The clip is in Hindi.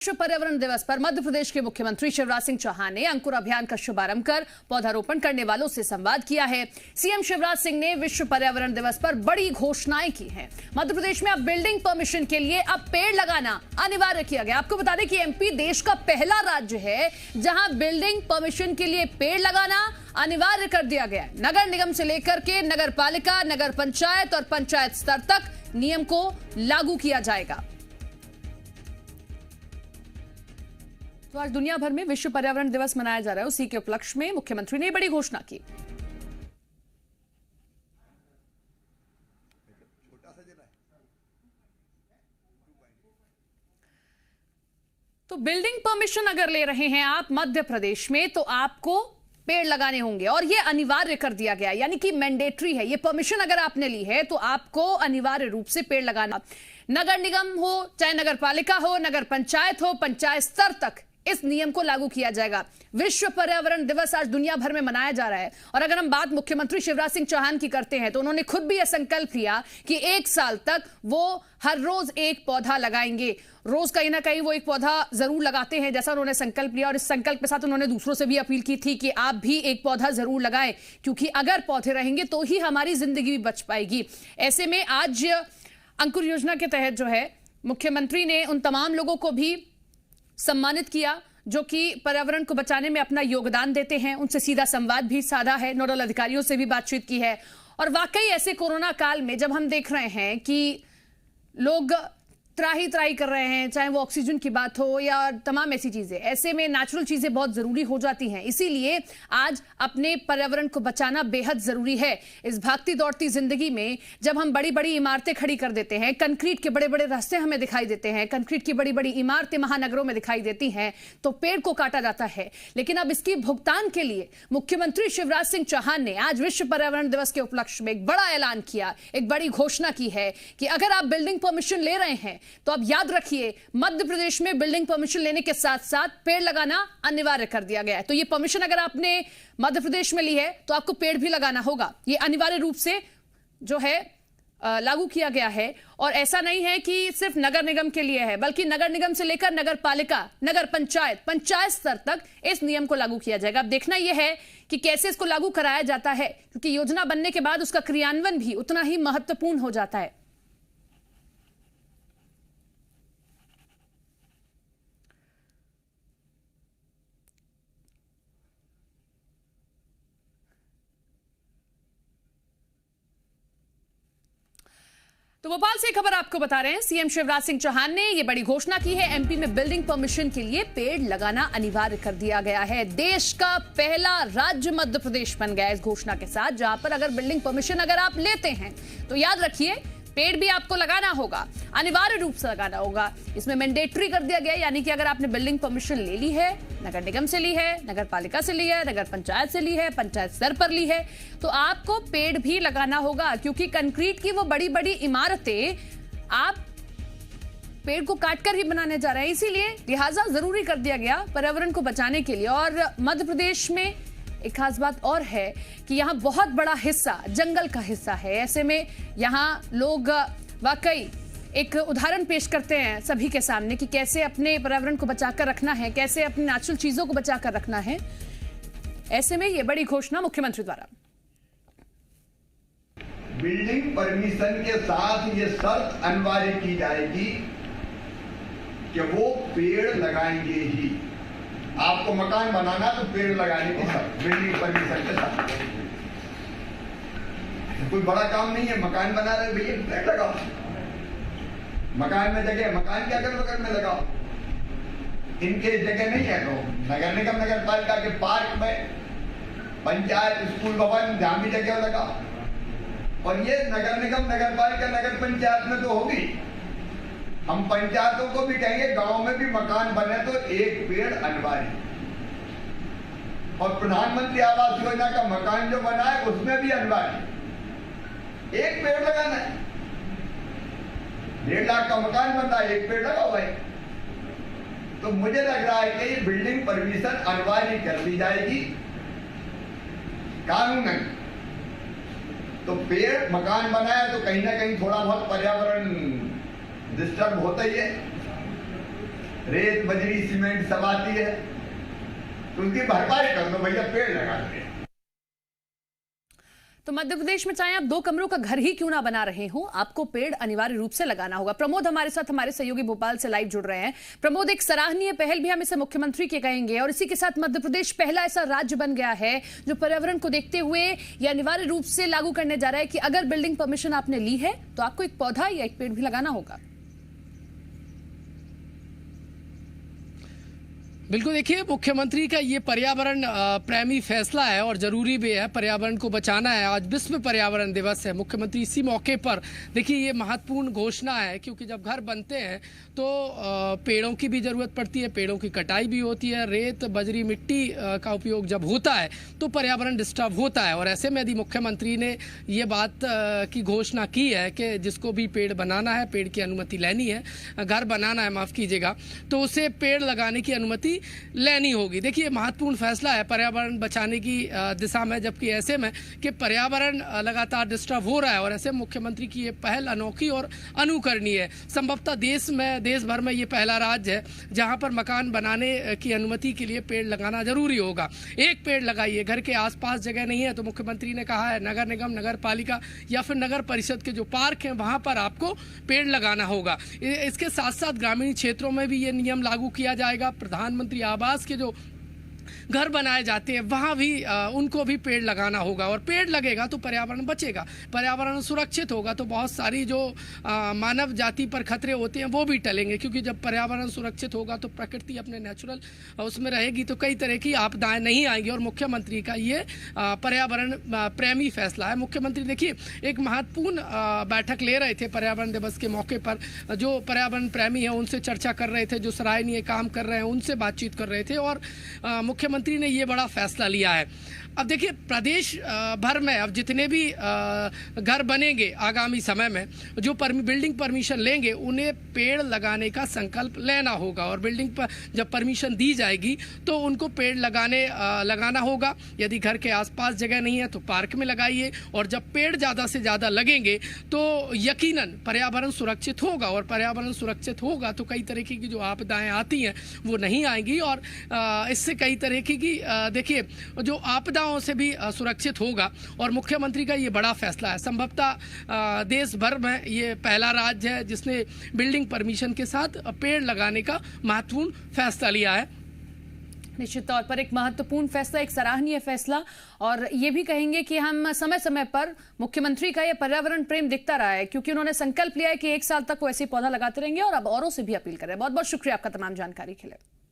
विश्व पर्यावरण दिवस पर मध्य प्रदेश के मुख्यमंत्री शिवराज सिंह चौहान ने अंकुर अभियान का शुभारंभ कर पौधारोपण करने वालों से संवाद किया है। सीएम शिवराज सिंह ने विश्व पर्यावरण दिवस पर बड़ी घोषणाएं की हैं। मध्य प्रदेश में अब बिल्डिंग परमिशन के लिए अब पेड़ लगाना अनिवार्य किया गया। आपको बता दें कि एमपी देश का पहला राज्य है जहां बिल्डिंग परमिशन के लिए पेड़ लगाना अनिवार्य कर दिया गया है। नगर निगम से लेकर के नगर पालिका, नगर पंचायत और पंचायत स्तर तक नियम को लागू किया जाएगा। तो आज दुनिया भर में विश्व पर्यावरण दिवस मनाया जा रहा है। उसी के उपलक्ष्य में मुख्यमंत्री ने बड़ी घोषणा की। तो बिल्डिंग परमिशन अगर ले रहे हैं आप मध्य प्रदेश में तो आपको पेड़ लगाने होंगे और यह अनिवार्य कर दिया गया, यानी कि मैंडेटरी है। ये परमिशन अगर आपने ली है तो आपको अनिवार्य रूप से पेड़ लगाना। नगर निगम हो, चाहे नगर पालिका हो, नगर पंचायत हो, पंचायत स्तर तक इस नियम को लागू किया जाएगा। विश्व पर्यावरण दिवस आज दुनिया भर में मनाया जा रहा है। और अगर हम बात मुख्यमंत्री शिवराज सिंह चौहान की करते हैं तो उन्होंने खुद भी यह संकल्प लिया कि 1 साल तक वो हर रोज एक पौधा लगाएंगे। रोज कहीं ना कहीं वो एक पौधा जरूर लगाते हैं, जैसा उन्होंने संकल्प लिया। और इस संकल्प के साथ उन्होंने दूसरों से भी अपील की थी कि आप भी एक पौधा जरूर लगाएं, क्योंकि अगर पौधे रहेंगे तो ही हमारी जिंदगी भी बच पाएगी। ऐसे में आज अंकुर योजना के तहत जो है मुख्यमंत्री ने उन तमाम लोगों को भी सम्मानित किया जो कि पर्यावरण को बचाने में अपना योगदान देते हैं। उनसे सीधा संवाद भी साधा है, नोडल अधिकारियों से भी बातचीत की है। और वाकई ऐसे कोरोना काल में जब हम देख रहे हैं कि लोग त्राही त्राही कर रहे हैं, चाहे वो ऑक्सीजन की बात हो या तमाम ऐसी चीजें, ऐसे में नेचुरल चीजें बहुत जरूरी हो जाती हैं। इसीलिए आज अपने पर्यावरण को बचाना बेहद जरूरी है। इस भागती दौड़ती जिंदगी में जब हम बड़ी बड़ी इमारतें खड़ी कर देते हैं, कंक्रीट के बड़े बड़े रास्ते हमें दिखाई देते हैं, कंक्रीट की बड़ी बड़ी इमारतें महानगरों में दिखाई देती हैं, तो पेड़ को काटा जाता है। लेकिन अब इसकी भुगतान के लिए मुख्यमंत्री शिवराज सिंह चौहान ने आज विश्व पर्यावरण दिवस के उपलक्ष्य में एक बड़ा ऐलान किया, एक बड़ी घोषणा की है कि अगर आप बिल्डिंग परमिशन ले रहे हैं तो अब याद रखिए, मध्य प्रदेश में बिल्डिंग परमिशन लेने के साथ साथ पेड़ लगाना अनिवार्य कर दिया गया है। तो ये परमिशन अगर आपने मध्य प्रदेश में ली है तो आपको पेड़ भी लगाना होगा। ये अनिवार्य रूप से जो है लागू किया गया है। और ऐसा नहीं है कि सिर्फ नगर निगम के लिए है, बल्कि नगर निगम से लेकर नगर पालिका, नगर पंचायत, पंचायत स्तर तक इस नियम को लागू किया जाएगा। अब देखना यह है कि कैसे इसको लागू कराया जाता है, क्योंकि योजना बनने के बाद उसका क्रियान्वयन भी उतना ही महत्वपूर्ण हो जाता है। तो भोपाल से खबर आपको बता रहे हैं, सीएम शिवराज सिंह चौहान ने यह बड़ी घोषणा की है। एमपी में बिल्डिंग परमिशन के लिए पेड़ लगाना अनिवार्य कर दिया गया है। देश का पहला राज्य मध्य प्रदेश बन गया इस घोषणा के साथ, जहां पर अगर बिल्डिंग परमिशन अगर आप लेते हैं तो याद रखिए पेड़ भी आपको लगाना होगा, अनिवार्य रूप से लगाना होगा। इसमें मैंडेटरी कर दिया गया, यानी कि अगर आपने बिल्डिंग परमिशन ले ली है, नगर निगम से ली है, नगर पालिका से ली है, नगर पंचायत से ली है, पंचायत स्तर पर ली है, तो आपको पेड़ भी लगाना होगा। क्योंकि कंक्रीट की वो बड़ी बड़ी इमारतें आप पेड़ को काटकर ही बनाने जा रहे हैं, इसीलिए लिहाजा जरूरी कर दिया गया पर्यावरण को बचाने के लिए। और मध्य प्रदेश में एक खास बात और है कि यहाँ बहुत बड़ा हिस्सा जंगल का हिस्सा है। ऐसे में यहाँ लोग वाकई एक उदाहरण पेश करते हैं सभी के सामने कि कैसे अपने पर्यावरण को बचाकर रखना है, कैसे अपनी नेचुरल चीजों को बचाकर रखना है। ऐसे में ये बड़ी घोषणा मुख्यमंत्री द्वारा। बिल्डिंग परमिशन के साथ ये शर्त अनिवार्य की जाएगी कि वो पेड़ लगाएंगे ही। आपको मकान बनाना तो पेड़ लगाने की शर्त, बिल्डिंग परमिशन के साथ। कोई बड़ा काम नहीं है, मकान बना रहे भैया पेड़ लगाओ। मकान में जगह, मकान के अगल बगल में लगाओ। इनके जगह नहीं है तो नगर निगम, नगर पालिका के पार्क में, पंचायत, स्कूल भवन, जहां भी जगह लगाओ। और ये नगर निगम, नगर पालिका, नगर पंचायत में तो होगी। हम पंचायतों को भी कहेंगे गांव में भी मकान बने तो एक पेड़ अनिवार्य। और प्रधानमंत्री आवास योजना का मकान जो बना है उसमें भी अनिवार्य एक पेड़ लगाना है। 1.5 लाख का मकान बन रहा है, एक पेड़ लगाओ भाई। तो मुझे लग रहा है कि बिल्डिंग परमिशन अनिवार्य कर दी जाएगी कानूनन। तो पेड़ मकान बनाया तो कहीं ना कहीं थोड़ा बहुत पर्यावरण डिस्टर्ब होता ही है। रेत बजरी सीमेंट सब आती है, तो उसकी भरपाई कर दो भैया, पेड़ लगा दो। तो मध्य प्रदेश में चाहे आप 2 कमरों का घर ही क्यों ना बना रहे हो, आपको पेड़ अनिवार्य रूप से लगाना होगा। प्रमोद हमारे साथ, हमारे सहयोगी भोपाल से लाइव जुड़ रहे हैं। प्रमोद, एक सराहनीय पहल भी हम इसे मुख्यमंत्री के कहेंगे, और इसी के साथ मध्य प्रदेश पहला ऐसा राज्य बन गया है जो पर्यावरण को देखते हुए यह अनिवार्य रूप से लागू करने जा रहा है कि अगर बिल्डिंग परमिशन आपने ली है तो आपको एक पौधा या एक पेड़ भी लगाना होगा। बिल्कुल, देखिए मुख्यमंत्री का ये पर्यावरण प्रेमी फैसला है और जरूरी भी है, पर्यावरण को बचाना है। आज विश्व पर्यावरण दिवस है। मुख्यमंत्री इसी मौके पर देखिए ये महत्वपूर्ण घोषणा है, क्योंकि जब घर बनते हैं तो पेड़ों की भी ज़रूरत पड़ती है, पेड़ों की कटाई भी होती है, रेत बजरी मिट्टी का उपयोग जब होता है तो पर्यावरण डिस्टर्ब होता है। और ऐसे में यदि मुख्यमंत्री ने ये बात की घोषणा की है कि जिसको भी पेड़ बनाना है, पेड़ की अनुमति लेनी है, घर बनाना है माफ़ कीजिएगा, तो उसे पेड़ लगाने की अनुमति लेनी होगी। देखिए महत्वपूर्ण फैसला है पर्यावरण बचाने की दिशा में, जबकि ऐसे में कि पर्यावरण लगातार डिस्टर्ब हो रहा है, और ऐसे मुख्यमंत्री की ये पहल अनोखी और अनुकरणीय है। संभवतः देश भर में ये पहला राज्य है जहां पर मकान बनाने की अनुमति के लिए पेड़ लगाना जरूरी होगा। एक पेड़ लगाइए, घर के आसपास जगह नहीं है तो मुख्यमंत्री ने कहा है नगर निगम, नगर पालिका या फिर नगर परिषद के जो पार्क हैं वहां पर आपको पेड़ लगाना होगा। इसके साथ साथ ग्रामीण क्षेत्रों में भी ये नियम लागू किया जाएगा। प्रधानमंत्री आवास के जो घर बनाए जाते हैं वहाँ भी उनको भी पेड़ लगाना होगा, और पेड़ लगेगा तो पर्यावरण बचेगा, पर्यावरण सुरक्षित होगा तो बहुत सारी जो मानव जाति पर खतरे होते हैं वो भी टलेंगे, क्योंकि जब पर्यावरण सुरक्षित होगा तो प्रकृति अपने नेचुरल उसमें रहेगी तो कई तरह की आपदाएं नहीं आएंगी। और मुख्यमंत्री का ये पर्यावरण प्रेमी फैसला है। मुख्यमंत्री देखिए एक महत्वपूर्ण बैठक ले रहे थे पर्यावरण दिवस के मौके पर, जो पर्यावरण प्रेमी है उनसे चर्चा कर रहे थे, जो सराहनीय काम कर रहे हैं उनसे बातचीत कर रहे थे, और मुख्यमंत्री ने ये बड़ा फैसला लिया है। अब देखिए प्रदेश भर में अब जितने भी घर बनेंगे आगामी समय में, जो बिल्डिंग परमिशन लेंगे उन्हें पेड़ लगाने का संकल्प लेना होगा, और बिल्डिंग पर जब परमिशन दी जाएगी तो उनको पेड़ लगाना होगा। यदि घर के आसपास जगह नहीं है तो पार्क में लगाइए, और जब पेड़ ज़्यादा से ज़्यादा लगेंगे तो यकीनन पर्यावरण सुरक्षित होगा, और पर्यावरण सुरक्षित होगा तो कई तरीके की जो आपदाएं आती हैं वो नहीं आएंगी, और इससे कई तरह की देखिए जो आपदाओं से भी सुरक्षित होगा। और मुख्यमंत्री का ये बड़ा फैसला है। संभवतः देश भर में ये पहला राज्य है जिसने बिल्डिंग परमिशन के साथ पेड़ लगाने का महत्वपूर्ण फैसला लिया है। निश्चित तौर पर एक महत्वपूर्ण फैसला, एक सराहनीय फैसला, और ये भी कहेंगे कि हम समय समय पर मुख्यमंत्री का ये पर्यावरण प्रेम दिखता रहा है, क्योंकि उन्होंने संकल्प लिया है कि 1 साल तक वो ऐसे पौधा लगाते रहेंगे, और अब औरों से भी अपील कर रहे हैं। बहुत बहुत शुक्रिया आपका तमाम जानकारी के लिए।